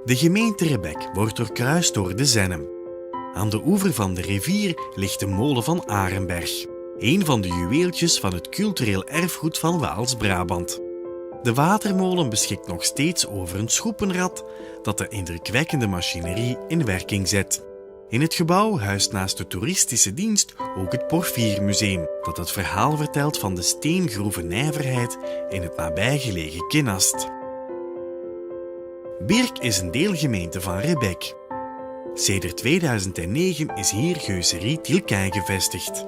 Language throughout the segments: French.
De gemeente Rebek wordt doorkruist door de Zennem. Aan de oever van de rivier ligt de molen van Arenberg, een van de juweeltjes van het cultureel erfgoed van Waals-Brabant. De watermolen beschikt nog steeds over een schoepenrad dat de indrukwekkende machinerie in werking zet. In het gebouw huist naast de toeristische dienst ook het Porfiermuseum, dat het verhaal vertelt van de steengroeven-nijverheid in het nabijgelegen Kinnast. Birk is een deelgemeente van Rebek. Sedert 2009 is hier Geuzerie Tilquin gevestigd.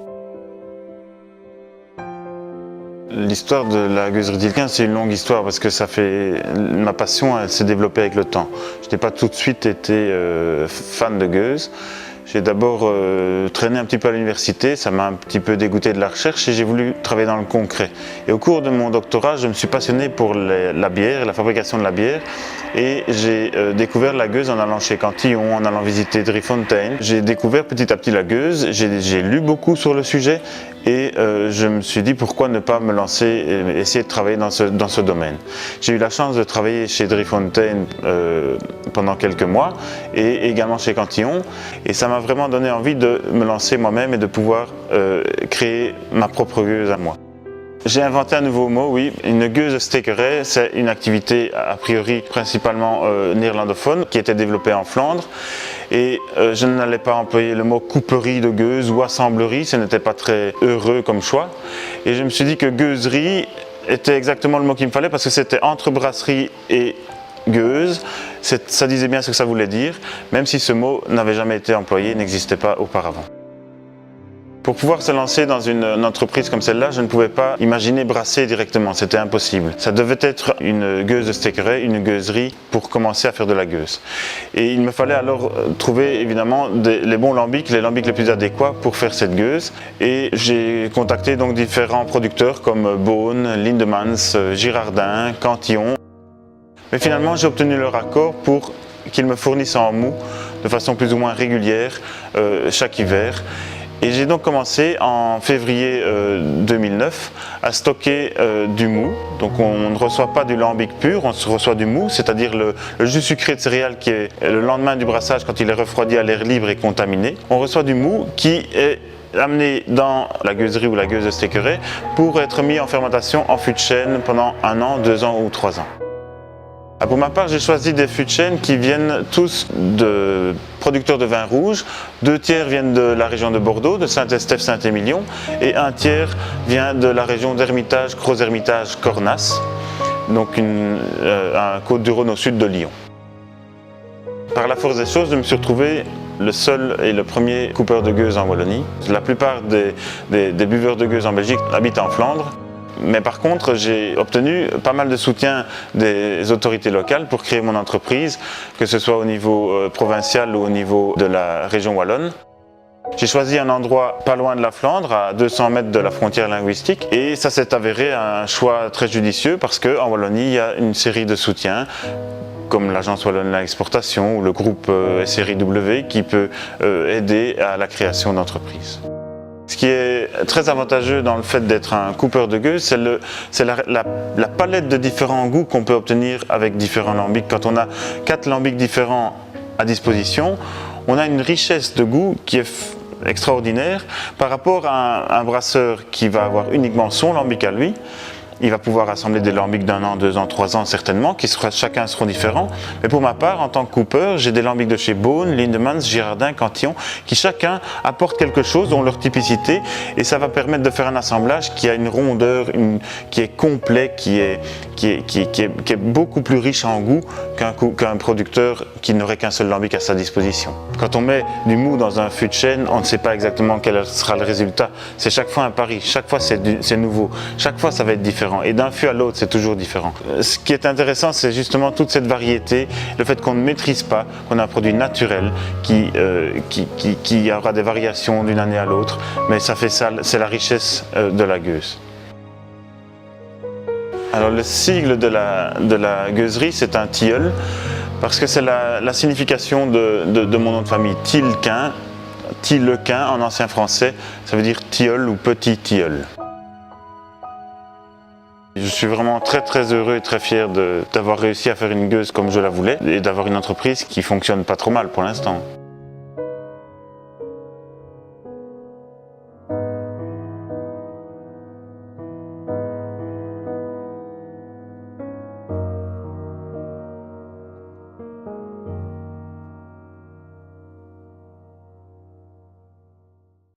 L'histoire de la gueuserie Tilquin, c'est une longue histoire parce que ma passion elle s'est développée avec le temps. Je n'ai pas tout de suite été fan de gueuses. J'ai d'abord traîné un petit peu à l'université, ça m'a un petit peu dégoûté de la recherche et j'ai voulu travailler dans le concret. Et au cours de mon doctorat, je me suis passionné pour la bière et la fabrication de la bière. Et j'ai découvert la gueuse en allant chez Cantillon, en allant visiter Driefontein. J'ai découvert petit à petit la gueuse, j'ai lu beaucoup sur le sujet et je me suis dit pourquoi ne pas me lancer et essayer de travailler dans ce domaine. J'ai eu la chance de travailler chez Driefontein pendant quelques mois et également chez Cantillon et ça m'a vraiment donné envie de me lancer moi-même et de pouvoir créer ma propre gueuse à moi. J'ai inventé un nouveau mot, oui, une gueuse-stekkerij, c'est une activité a priori principalement néerlandophone qui était développée en Flandre et je n'allais pas employer le mot couperie de gueuse ou assemblerie, ce n'était pas très heureux comme choix et je me suis dit que gueuserie était exactement le mot qu'il me fallait parce que c'était entre brasserie et gueuse, ça disait bien ce que ça voulait dire, même si ce mot n'avait jamais été employé, n'existait pas auparavant. Pour pouvoir se lancer dans une entreprise comme celle-là, je ne pouvais pas imaginer brasser directement, c'était impossible. Ça devait être une gueuse-stekkerij, une gueuserie pour commencer à faire de la gueuse. Et il me fallait alors trouver évidemment les bons lambics, les lambics les plus adéquats pour faire cette gueuse. Et j'ai contacté donc différents producteurs comme Beaune, Lindemans, Girardin, Cantillon. Mais finalement, j'ai obtenu leur accord pour qu'ils me fournissent en mou de façon plus ou moins régulière chaque hiver. Et j'ai donc commencé en février 2009 à stocker du mou. Donc on ne reçoit pas du lambic pur, on reçoit du mou, c'est-à-dire le jus sucré de céréales qui est le lendemain du brassage quand il est refroidi à l'air libre et contaminé. On reçoit du mou qui est amené dans la gueuserie ou la gueuse-stekkerij pour être mis en fermentation en fût de chêne pendant 1 an, 2 ans ou 3 ans. Pour ma part, j'ai choisi des fûts de chêne qui viennent tous de producteurs de vin rouge. 2 tiers viennent de la région de Bordeaux, de Saint-Estèphe, Saint-Émilion, et 1 tiers vient de la région d'Hermitage, Gros-Hermitage, Cornas, donc un Côte-du-Rhône au sud de Lyon. Par la force des choses, je me suis retrouvé le seul et le premier coupeur de gueuse en Wallonie. La plupart des buveurs de gueuse en Belgique habitent en Flandre. Mais par contre, j'ai obtenu pas mal de soutien des autorités locales pour créer mon entreprise, que ce soit au niveau provincial ou au niveau de la région wallonne. J'ai choisi un endroit pas loin de la Flandre, à 200 mètres de la frontière linguistique, et ça s'est avéré un choix très judicieux parce qu'en Wallonie, il y a une série de soutiens, comme l'Agence Wallonne à l'exportation ou le groupe SRIW qui peut aider à la création d'entreprises. Ce qui est très avantageux dans le fait d'être un coupeur de gueuse, c'est la palette de différents goûts qu'on peut obtenir avec différents lambics. Quand on a 4 lambics différents à disposition, on a une richesse de goût qui est extraordinaire par rapport à un brasseur qui va avoir uniquement son lambic à lui. Il va pouvoir assembler des lambics d'1 an, 2 ans, 3 ans certainement, chacun seront différents. Mais pour ma part, en tant que coupeur, j'ai des lambics de chez Beaune, Lindemans, Girardin, Cantillon, qui chacun apporte quelque chose, ont leur typicité, et ça va permettre de faire un assemblage qui a une rondeur, qui est complet, qui est beaucoup plus riche en goût qu'un producteur qui n'aurait qu'un seul lambic à sa disposition. Quand on met du mou dans un fût de chêne, on ne sait pas exactement quel sera le résultat. C'est chaque fois un pari, chaque fois c'est nouveau, chaque fois ça va être différent. Et d'un fût à l'autre, c'est toujours différent. Ce qui est intéressant, c'est justement toute cette variété, le fait qu'on ne maîtrise pas, qu'on a un produit naturel qui aura des variations d'une année à l'autre, mais ça fait ça, c'est la richesse de la gueuse. Alors le sigle de la gueuserie, c'est un tilleul, parce que c'est la signification de mon nom de famille, Tilquin. Tilquin en ancien français, ça veut dire tilleul ou petit tilleul. Je suis vraiment très heureux et très fier d'avoir réussi à faire une gueuse comme je la voulais et d'avoir une entreprise qui fonctionne pas trop mal pour l'instant.